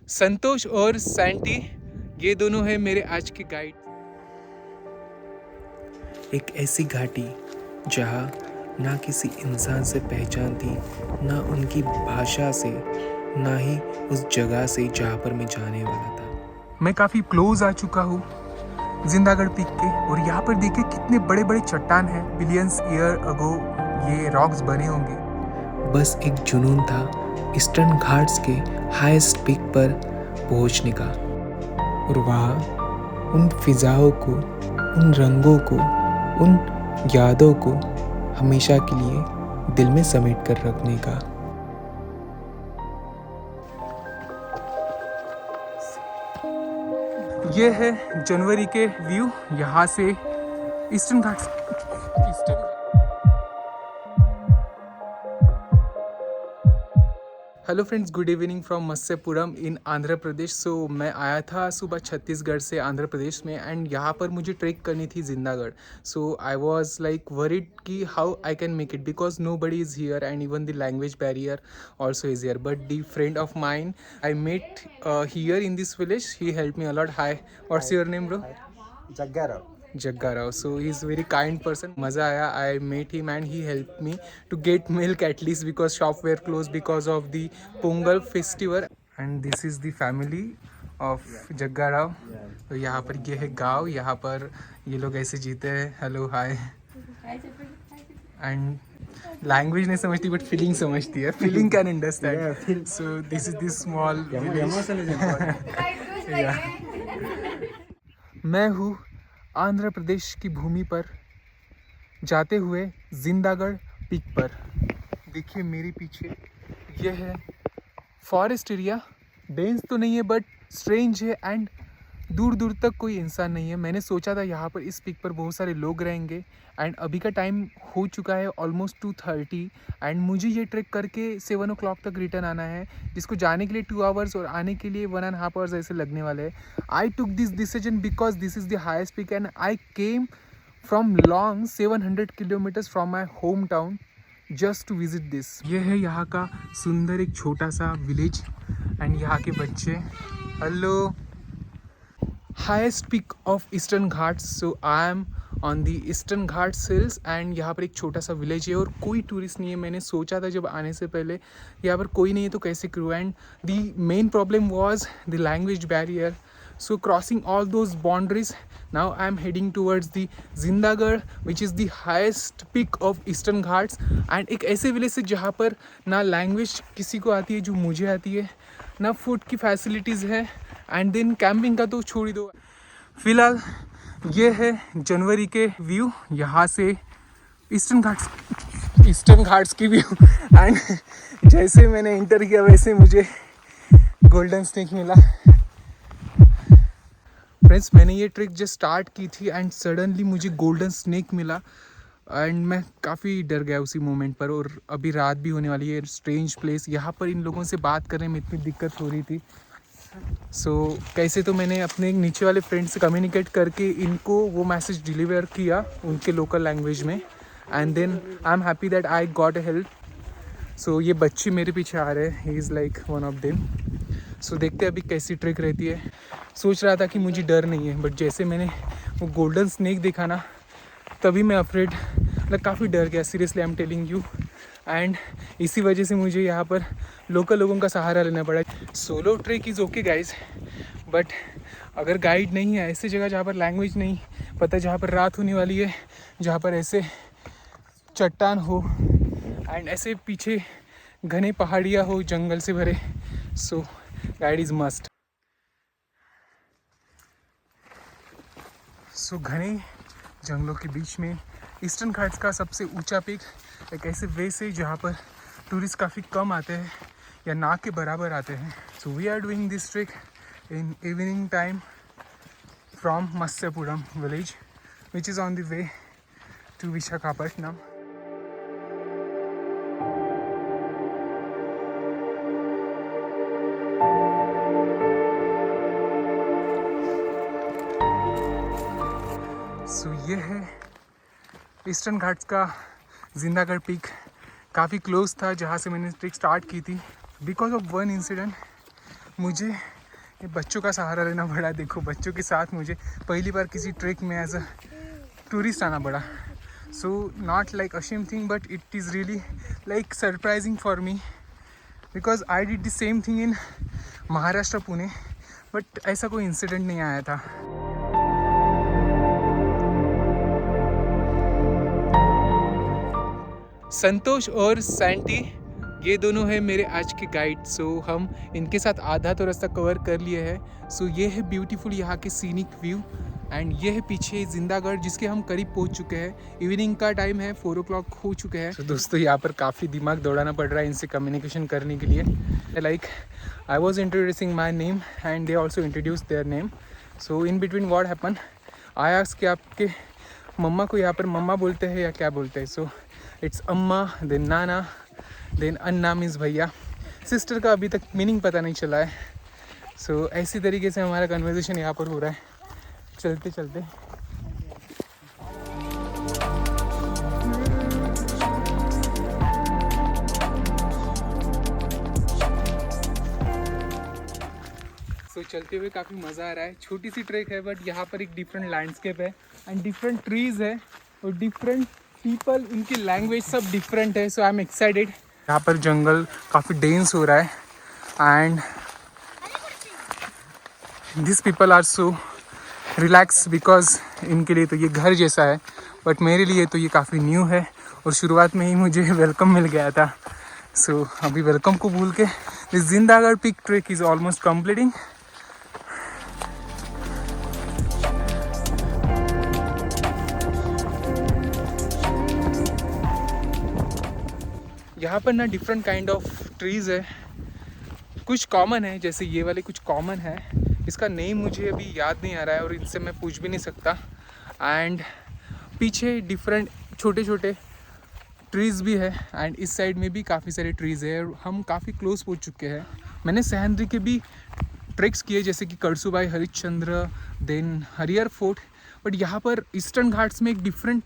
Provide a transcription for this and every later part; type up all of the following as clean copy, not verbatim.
संतोष और सैंटी, ये दोनों हैं मेरे आज के गाइड। एक ऐसी घाटी जहाँ ना किसी इंसान से पहचान थी, ना उनकी भाषा से, ना ही उस जगह से जहाँ पर मैं जाने वाला था। मैं काफ़ी क्लोज आ चुका हूँ जिंदागढ़ पीक के, और यहाँ पर देखिए कितने बड़े बड़े चट्टान हैं। बिलियंस ईयर अगो ये रॉक्स बने होंगे। बस एक जुनून था ईस्टर्न घाट्स के हाईएस्ट पीक पर पहुँचने का, और वहाँ उन फिजाओं को, उन रंगों को, उन यादों को हमेशा के लिए दिल में समेट कर रखने का। ये है जनवरी के व्यू यहाँ से Eastern Ghats. Hello friends, good evening from Matsyapuram in Andhra Pradesh. So मैं आया था सुबह छत्तीसगढ़ से आंध्र प्रदेश में, एंड यहाँ पर मुझे ट्रेक करनी थी Jindagarh. So I was like worried कि how I can make it, because nobody is here and even the language barrier also is here. But the friend of mine I met here in this village, he help me a lot. Hi, what's your name bro? Jagga Rao. So he's very kind person. मज़ा आया. I met him and he helped me to get milk at least, because shop were closed because of the Pongal festival. And this is the family of Jagga Rao. तो यहाँ पर ये है गाँव, यहाँ पर ये लोग ऐसे जीते हैं. Hello, hi. एंड लैंग्वेज नहीं समझती बट फीलिंग समझती है. Feeling can understand. So this is this small village. मैं हूँ आंध्र प्रदेश की भूमि पर जाते हुए जिंदागढ़ पीक पर. देखिए मेरे पीछे ये है फॉरेस्ट एरिया. डेंस तो नहीं है बट स्ट्रेंज है, एंड दूर दूर तक कोई इंसान नहीं है. मैंने सोचा था यहाँ पर इस पीक पर बहुत सारे लोग रहेंगे, एंड अभी का टाइम हो चुका है ऑलमोस्ट 2:30, एंड मुझे ये ट्रैक करके 7 o'clock तक रिटर्न आना है, जिसको जाने के लिए 2 hours और आने के लिए 1.5 hours ऐसे लगने वाले हैं. I took this decision because this is the highest peak, and I came from long 700 kilometers from my home town just to visit this. ये है यहाँ का सुंदर एक छोटा सा विलेज, एंड यहाँ के बच्चे. Hello. Highest peak of eastern Ghats. So I M on the eastern Ghats hills, and यहाँ पर एक छोटा सा विलेज है और कोई टूरिस्ट नहीं है. मैंने सोचा था जब आने से पहले यहाँ पर कोई नहीं है तो कैसे crew, and the main problem was the language barrier. So crossing all those boundaries, now I am heading towards the Zindagarh, which is the highest peak of Eastern Ghats. And एक ऐसे विलेज से जहाँ पर ना language किसी को आती है जो मुझे आती है, ना फूड की फैसिलिटीज़ है, एंड देन कैंपिंग का तो छोड़ ही दो. फिलहाल ये है जनवरी के व्यू यहाँ से ईस्टर्न घाट्स की व्यू. एंड जैसे मैंने इंटर किया वैसे मुझे गोल्डन स्नेक मिला. फ्रेंड्स, मैंने ये ट्रिक जस्ट स्टार्ट की थी एंड सडनली मुझे गोल्डन स्नेक मिला, एंड मैं काफ़ी डर गया उसी मोमेंट पर. और अभी रात भी होने वाली है. स्ट्रेंज प्लेस, यहाँ पर इन लोगों से बात करने में इतनी दिक्कत हो रही थी. सो कैसे तो मैंने अपने नीचे वाले फ्रेंड से कम्युनिकेट करके इनको वो मैसेज डिलीवर किया उनके लोकल लैंग्वेज में, and then I am happy that I got help. So ये बच्चे मेरे पीछे आ रहे हैं. He is like one of them. So देखते हैं अभी कैसी ट्रिक रहती है. सोच रहा था कि मुझे डर नहीं है, बट जैसे मैंने वो गोल्डन स्नेक देखा ना, तभी मैं अफ्रेड, मतलब काफ़ी डर गया. Seriously I am telling you. And इसी वजह से मुझे यहाँ पर लोकल लोगों का सहारा लेना पड़ा. Solo trek is okay guys, but अगर गाइड नहीं है, ऐसी जगह जहाँ पर लैंग्वेज नहीं पता, जहाँ पर रात होने वाली है, जहाँ पर ऐसे चट्टान हो एंड ऐसे पीछे घने पहाड़ियाँ हो जंगल से भरे, सो गाइड इज़ मस्ट. सो घने जंगलों के बीच में ईस्टर्न घाट्स का सबसे ऊंचा पीक एक ऐसे वे से जहाँ पर टूरिस्ट काफ़ी कम आते हैं या ना के बराबर आते हैं. So we are doing this trick in evening time from Matsyapuram village, which is on the way to Visakhapatnam. So ये है ईस्टर्न घाट्स का जिंदागढ़ पीक. काफ़ी क्लोज था जहाँ से मैंने ट्रिक स्टार्ट की थी. बिकॉज ऑफ वन इंसिडेंट मुझे ये बच्चों का सहारा लेना पड़ा। देखो बच्चों के साथ मुझे पहली बार किसी ट्रैक में एज अ टूरिस्ट आना पड़ा। So not like ashamed thing but it is really like surprising for me because I did the same thing in Maharashtra Pune, but ऐसा कोई इंसिडेंट नहीं आया था। संतोष और सैंटी ये दोनों हैं मेरे आज के गाइड। सो हम इनके साथ आधा तो रास्ता कवर कर लिए हैं। सो ये है ब्यूटीफुल यहाँ के सीनिक व्यू एंड ये है पीछे जिंदागढ़ जिसके हम करीब पहुँच चुके हैं। इवनिंग का टाइम है, 4 o'clock हो चुके हैं। तो दोस्तों यहाँ पर काफ़ी दिमाग दौड़ाना पड़ रहा है इनसे कम्युनिकेशन करने के लिए। Like I was introducing my name and they also introduce their name. So in between what happen I ask कि आपके मम्मा को यहाँ पर मम्मा बोलते हैं या क्या बोलते हैं। सो इट्स अम्मा, देन नाना, देन अन्ना मीन्स भैया। सिस्टर का अभी तक मीनिंग पता नहीं चला है। सो ऐसी तरीके से हमारा कन्वर्सेशन यहाँ पर हो रहा है चलते चलते। सो चलते हुए काफ़ी मज़ा आ रहा है। छोटी सी ट्रैक है बट यहाँ पर एक डिफरेंट लैंडस्केप है एंड डिफरेंट ट्रीज़ है और डिफरेंट पीपल, उनकी लैंग्वेज सब डिफरेंट है। So I am excited. यहाँ पर जंगल काफ़ी डेंस हो रहा है and this people are so relax because इनके लिए तो ये घर जैसा है, बट मेरे लिए तो ये काफ़ी न्यू है और शुरुआत में ही मुझे वेलकम मिल गया था। सो अभी वेलकम को भूल के this Jindagarh peak trek is almost completing. यहाँ पर ना डिफरेंट काइंड ऑफ ट्रीज़ है। कुछ कॉमन है, जैसे ये वाले कुछ कॉमन है, इसका नेम मुझे अभी याद नहीं आ रहा है और इनसे मैं पूछ भी नहीं सकता। एंड पीछे डिफरेंट छोटे छोटे ट्रीज़ भी है एंड इस साइड में भी काफ़ी सारे ट्रीज़ है और हम काफ़ी क्लोज पहुँच चुके हैं। मैंने सह्याद्री के भी ट्रैक्स किए जैसे कि Karsubai, Harishchandra, then Harihar fort, but यहाँ पर ईस्टर्न घाट्स में एक डिफरेंट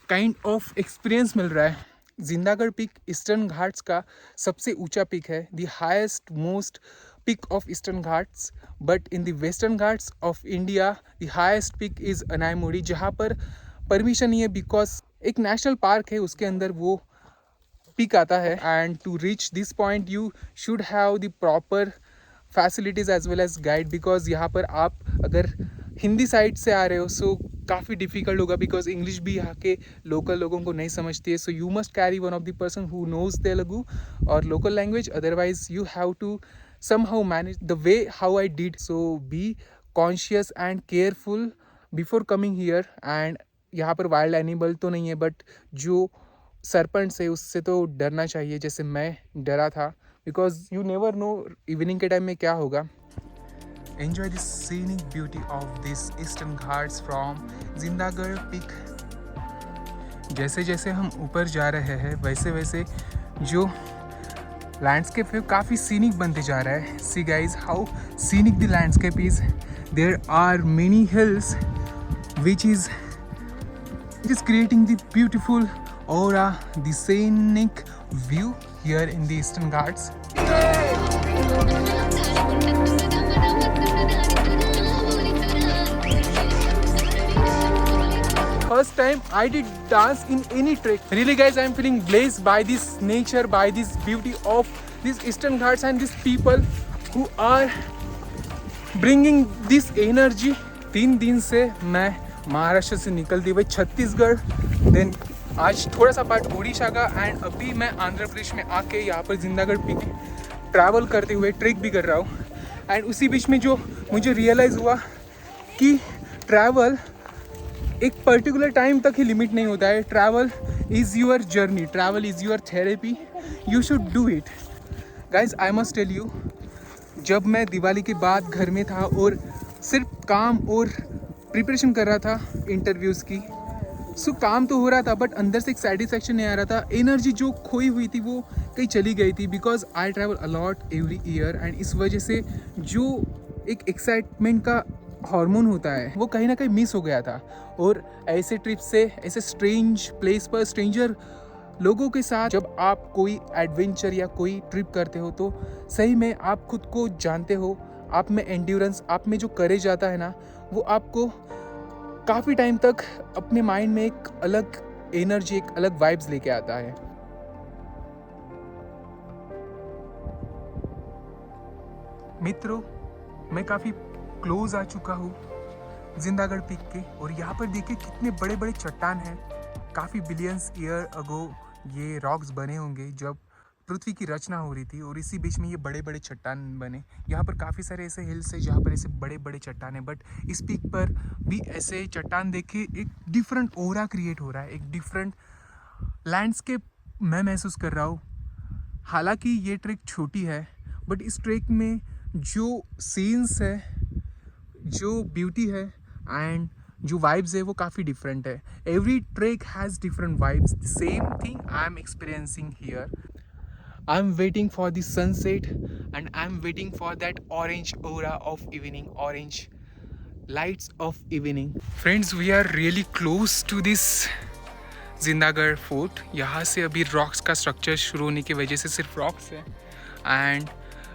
काइंड ऑफ एक्सपीरियंस मिल रहा है। जिंदागढ़ पीक ईस्टर्न घाट्स का सबसे ऊंचा पीक है, the highest most peak of eastern Ghats. But in the western Ghats of India the highest peak is Anamudi, जहाँ पर परमिशन नहीं है बिकॉज एक नेशनल पार्क है उसके अंदर वो पीक आता है। And to reach this point you should have the proper facilities as well as guide, because यहाँ पर आप अगर हिंदी साइड से आ रहे हो सो काफ़ी डिफिकल्ट होगा बिकॉज इंग्लिश भी यहाँ के लोकल लोगों को नहीं समझती है। So you must carry one of the person who knows Telugu और local language, otherwise you have to somehow manage the way how I did. So be conscious and careful before coming here. And यहाँ पर wild animal तो नहीं है but जो सरपंच है उससे तो डरना चाहिए, जैसे मैं डरा था because you never know evening के टाइम में क्या होगा। Enjoy the scenic beauty of this eastern ghats from Jindagarh peak. जैसे जैसे हम ऊपर जा रहे हैं वैसे वैसे जो लैंडस्केप है काफ़ी सीनिक बनते जा रहा है। See guys how scenic the landscape is. There are many hills which is creating the beautiful aura, the scenic view here in the Eastern Ghats. First time I did dance in any trek. Really guys, I am feeling blessed by this nature, by this beauty of these eastern ghats and these people who are bringing this energy. 3 दिन से मैं महाराष्ट्र से निकलती हुई Chhattisgarh, then आज थोड़ा सा part Orissa का एंड अभी मैं आंध्र प्रदेश में आके यहाँ पर जिंदागढ़ पीक ट्रैवल करते हुए ट्रेक भी कर रहा हूँ। एंड उसी बीच में जो मुझे रियलाइज़ हुआ कि ट्रैवल एक पर्टिकुलर टाइम तक ही लिमिट नहीं होता है। Travel is your journey, travel is your therapy, you should do it guys. I must tell you, जब मैं दिवाली के बाद घर में था और सिर्फ काम और प्रिपरेशन कर रहा था इंटरव्यूज़ की, सो काम तो हो रहा था बट अंदर से एक सेटिस्फैक्शन नहीं आ रहा था। एनर्जी जो खोई हुई थी वो कहीं चली गई थी because I travel a lot every year and इस वजह से जो एक एक्साइटमेंट का हार्मोन होता है वो कहीं ना कहीं मिस हो गया था। और ऐसे ट्रिप से, ऐसे स्ट्रेंज प्लेस पर स्ट्रेंजर लोगों के साथ जब आप कोई एडवेंचर या कोई ट्रिप करते हो तो सही में आप खुद को जानते हो, आप में एंड्योरेंस, आप में जो करेज आता है ना, वो आपको काफ़ी टाइम तक अपने माइंड में एक अलग एनर्जी, एक अलग वाइब्स लेके आता है। मित्रों, मैं काफ़ी क्लोज आ चुका हूँ जिंदागढ़ पीक के, और यहाँ पर देखिए कितने बड़े बड़े चट्टान हैं। काफ़ी बिलियंस ईयर अगो ये रॉक्स बने होंगे जब पृथ्वी की रचना हो रही थी, और इसी बीच में ये बड़े बड़े चट्टान बने। यहाँ पर काफ़ी सारे ऐसे हिल्स हैं जहाँ पर ऐसे बड़े बड़े चट्टान हैं, बट इस पीक पर भी ऐसे चट्टान देख के एक डिफरेंट ओरा क्रिएट हो रहा है, एक डिफरेंट लैंडस्केप मैं महसूस कर रहा हूँ। हालांकि ये ट्रैक छोटी है, बट इस ट्रैक में जो सीन्स है, जो ब्यूटी है एंड जो वाइब्स है वो काफ़ी डिफरेंट है। Every track has different vibes. The same thing I am experiencing here. I am waiting for the sunset and I am waiting for that orange aura of evening, orange lights of evening. Friends, we are really close to this Jindagarh fort. यहाँ से अभी rocks का structure शुरू होने की वजह से सिर्फ रॉक्स है एंड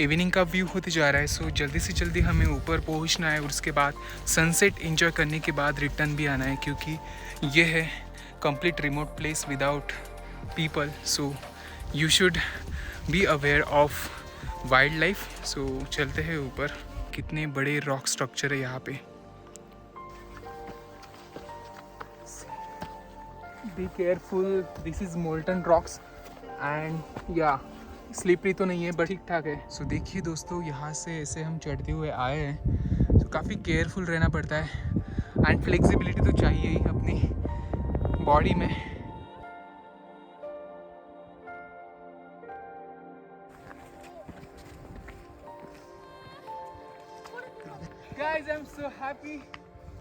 इवनिंग का व्यू होते जा रहा है। सो जल्दी से जल्दी हमें ऊपर पहुँचना है और उसके बाद सनसेट एंजॉय करने के बाद रिटर्न भी आना है, क्योंकि ये है complete remote place without people. So you should be aware of wild life. So चलते हैं ऊपर। कितने बड़े रॉक स्ट्रक्चर है यहाँ पे। Be careful, this is molten rocks and या स्लिपरी तो नहीं है बट ठीक ठाक है। सो देखिए दोस्तों, यहाँ से ऐसे हम चढ़ते हुए आए हैं, तो काफ़ी केयरफुल रहना पड़ता है एंड फ्लेक्सिबिलिटी तो चाहिए ही अपनी बॉडी में। Guys, I'm so happy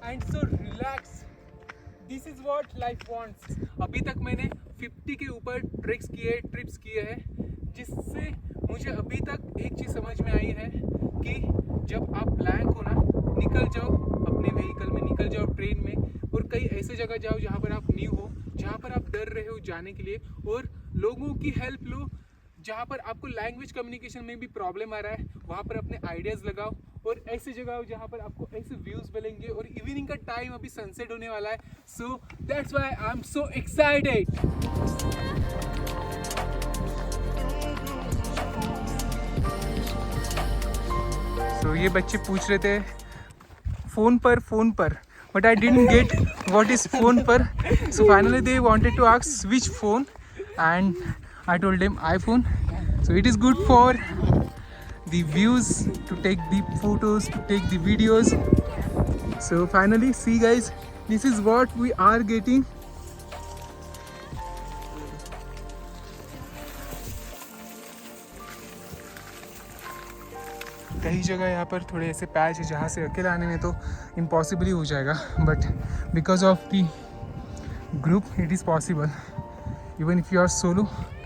and so relaxed. This is what life wants. अभी तक मैंने 50 के ऊपर ट्रिप्स किए हैं, जिससे मुझे अभी तक एक चीज़ समझ में आई है कि जब आप ब्लैंक हो ना, निकल जाओ अपने व्हीकल में, निकल जाओ ट्रेन में, और कई ऐसे जगह जाओ जहाँ पर आप न्यू हो, जहाँ पर आप डर रहे हो जाने के लिए, और लोगों की हेल्प लो। जहाँ पर आपको लैंग्वेज कम्युनिकेशन में भी प्रॉब्लम आ रहा है, वहाँ पर अपने आइडियाज़ लगाओ, और ऐसी जगह हो जहाँ पर आपको ऐसे व्यूज़ मिलेंगे। और इवनिंग का टाइम अभी सनसेट होने वाला है, so that's why I am so excited. तो ये बच्चे पूछ रहे थे फ़ोन पर, but I didn't get what is phone पर। So finally they wanted to ask which phone and I told them iPhone. So it is good for the views, to take the photos, to take the videos. So finally, see guys, this is what we are getting. कई जगह यहाँ पर थोड़े ऐसे patch है जहाँ से अकेले आने में तो इम्पॉसिबल ही हो जाएगा, but because of the group it is possible. Even if you are solo,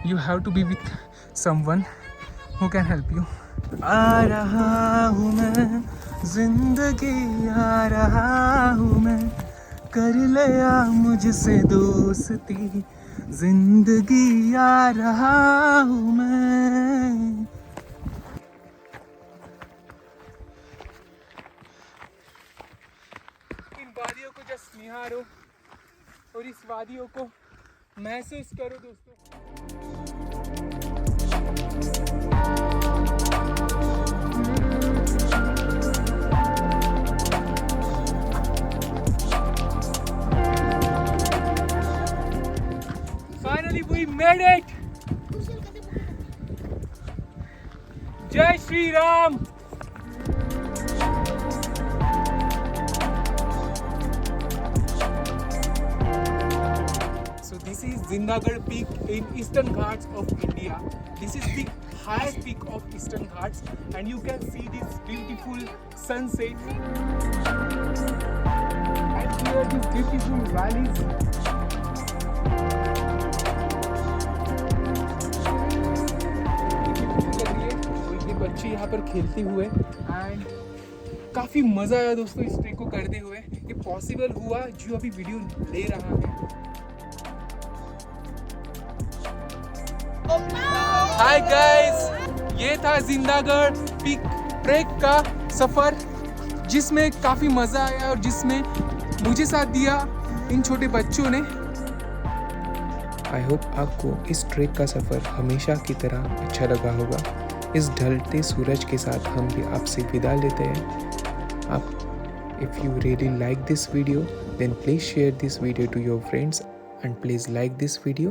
you have to be with someone who can help you. आ रहा हूँ मैं, जिंदगी आ रहा हूँ मैं, कर लिया मुझसे दोस्ती, जिंदगी आ रहा हूँ मैं. इन वादियों को जस्ट निहारो और इस वादियों को महसूस करो दोस्तों. Finally we made it. जय Shri Ram. So this is Zindagarh Peak in Eastern Ghats of India. This is the highest peak of Eastern Ghats, and you can see this beautiful sunset. And here these beautiful valleys. बच्चे यहाँ पर खेलते हुए and काफ़ी मज़ा आया दोस्तों इस ट्रिप को करते हुए. ये पॉसिबल हुआ जो अभी वीडियो ले रहा है. हाय गाइस, ये था जिंदागढ़ पीक ट्रैक का सफ़र जिसमें काफ़ी मज़ा आया और जिसमें मुझे साथ दिया इन छोटे बच्चों ने। आई होप आपको इस ट्रैक का सफ़र हमेशा की तरह अच्छा लगा होगा। इस ढलते सूरज के साथ हम भी आपसे विदा लेते हैं। आप if you really like this video then please share this video to your friends and please like this video